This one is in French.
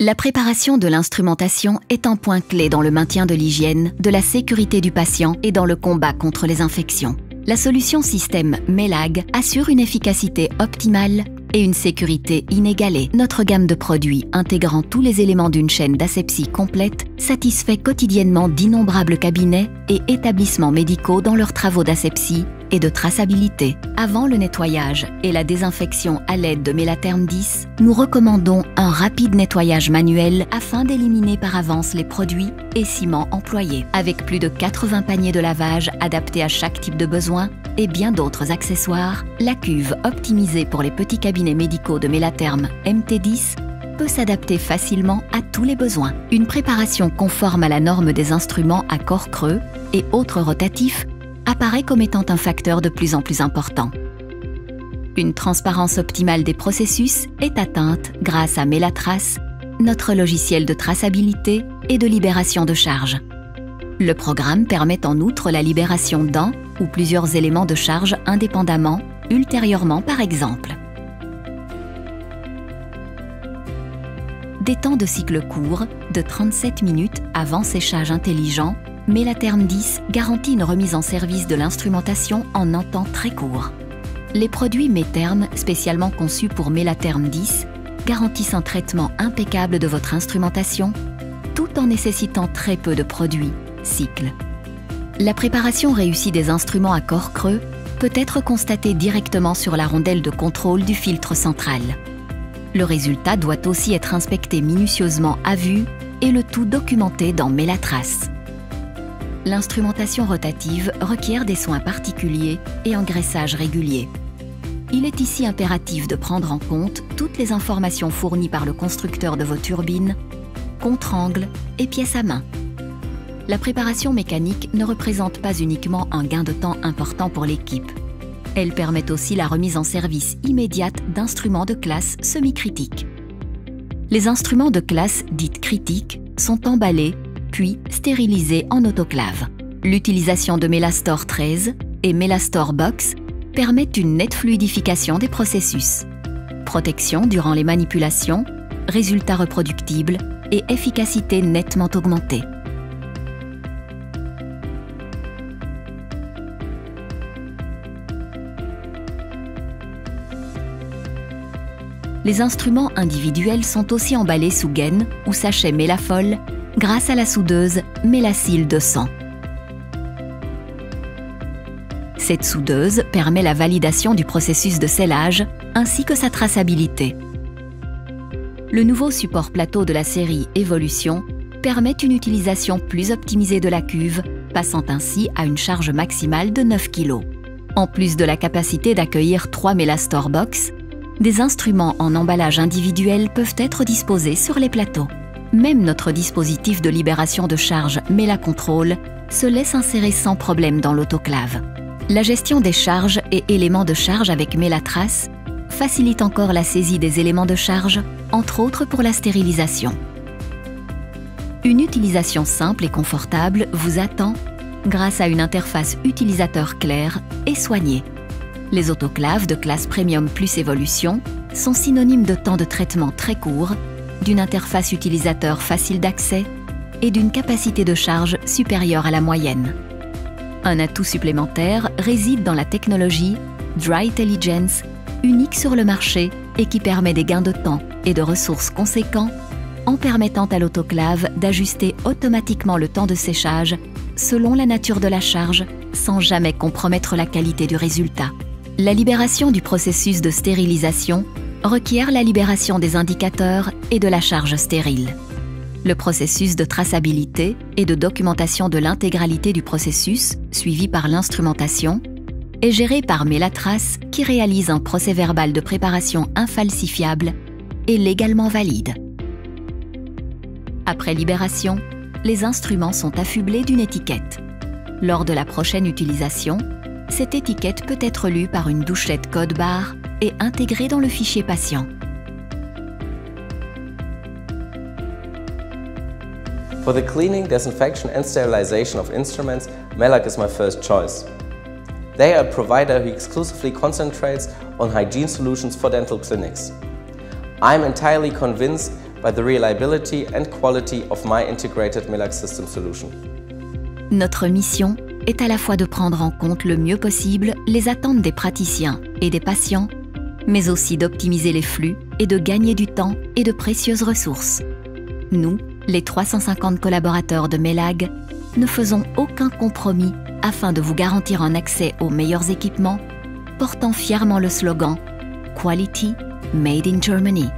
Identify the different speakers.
Speaker 1: La préparation de l'instrumentation est un point clé dans le maintien de l'hygiène, de la sécurité du patient et dans le combat contre les infections. La solution système Melag assure une efficacité optimale et une sécurité inégalée. Notre gamme de produits intégrant tous les éléments d'une chaîne d'asepsie complète satisfait quotidiennement d'innombrables cabinets et établissements médicaux dans leurs travaux d'asepsie et de traçabilité. Avant le nettoyage et la désinfection à l'aide de Melatherm 10, nous recommandons un rapide nettoyage manuel afin d'éliminer par avance les produits et ciments employés. Avec plus de 80 paniers de lavage adaptés à chaque type de besoin et bien d'autres accessoires, la cuve optimisée pour les petits cabinets médicaux de Melatherm MT10 peut s'adapter facilement à tous les besoins. Une préparation conforme à la norme des instruments à corps creux et autres rotatifs apparaît comme étant un facteur de plus en plus important. Une transparence optimale des processus est atteinte grâce à Melatrace, notre logiciel de traçabilité et de libération de charge. Le programme permet en outre la libération d'un ou plusieurs éléments de charge indépendamment, ultérieurement par exemple. Des temps de cycle courts, de 37 minutes avant séchage intelligent, Melatherm 10 garantit une remise en service de l'instrumentation en un temps très court. Les produits Metherm, spécialement conçus pour Melatherm 10, garantissent un traitement impeccable de votre instrumentation, tout en nécessitant très peu de produits, cycle. La préparation réussie des instruments à corps creux peut être constatée directement sur la rondelle de contrôle du filtre central. Le résultat doit aussi être inspecté minutieusement à vue et le tout documenté dans Melatrace. L'instrumentation rotative requiert des soins particuliers et engraissage régulier. Il est ici impératif de prendre en compte toutes les informations fournies par le constructeur de vos turbines, contre-angles et pièces à main. La préparation mécanique ne représente pas uniquement un gain de temps important pour l'équipe. Elle permet aussi la remise en service immédiate d'instruments de classe semi-critique. Les instruments de classe dite critique sont emballés puis stérilisés en autoclave. L'utilisation de Melastore 13 et Melastore Box permettent une nette fluidification des processus. Protection durant les manipulations, résultats reproductibles et efficacité nettement augmentée. Les instruments individuels sont aussi emballés sous gaine ou sachet Melafol grâce à la soudeuse Melacil 200. Cette soudeuse permet la validation du processus de scellage ainsi que sa traçabilité. Le nouveau support plateau de la série Evolution permet une utilisation plus optimisée de la cuve, passant ainsi à une charge maximale de 9 kg. En plus de la capacité d'accueillir 3 Melastore Box, des instruments en emballage individuel peuvent être disposés sur les plateaux. Même notre dispositif de libération de charge Melacontrol se laisse insérer sans problème dans l'autoclave. La gestion des charges et éléments de charge avec Melatrace facilite encore la saisie des éléments de charge, entre autres pour la stérilisation. Une utilisation simple et confortable vous attend grâce à une interface utilisateur claire et soignée. Les autoclaves de classe Premium Plus Evolution sont synonymes de temps de traitement très court, d'une interface utilisateur facile d'accès et d'une capacité de charge supérieure à la moyenne. Un atout supplémentaire réside dans la technologie Dry-Telligence, unique sur le marché et qui permet des gains de temps et de ressources conséquents en permettant à l'autoclave d'ajuster automatiquement le temps de séchage selon la nature de la charge sans jamais compromettre la qualité du résultat. La libération du processus de stérilisation requiert la libération des indicateurs et de la charge stérile. Le processus de traçabilité et de documentation de l'intégralité du processus, suivi par l'instrumentation, est géré par Melatrace qui réalise un procès-verbal de préparation infalsifiable et légalement valide. Après libération, les instruments sont affublés d'une étiquette. Lors de la prochaine utilisation, cette étiquette peut être lue par une douchette code barre et intégrée dans le fichier patient.
Speaker 2: For the cleaning, disinfection and sterilization of instruments, Melag is my first choice. They are a provider who exclusively concentrates on hygiene solutions for dental clinics. I'm entirely convinced by the reliability and quality of my integrated MELAC system solution.
Speaker 1: Notre mission est à la fois de prendre en compte le mieux possible les attentes des praticiens et des patients, mais aussi d'optimiser les flux et de gagner du temps et de précieuses ressources. Nous, les 350 collaborateurs de MELAG, ne faisons aucun compromis afin de vous garantir un accès aux meilleurs équipements, portant fièrement le slogan « Quality Made in Germany ».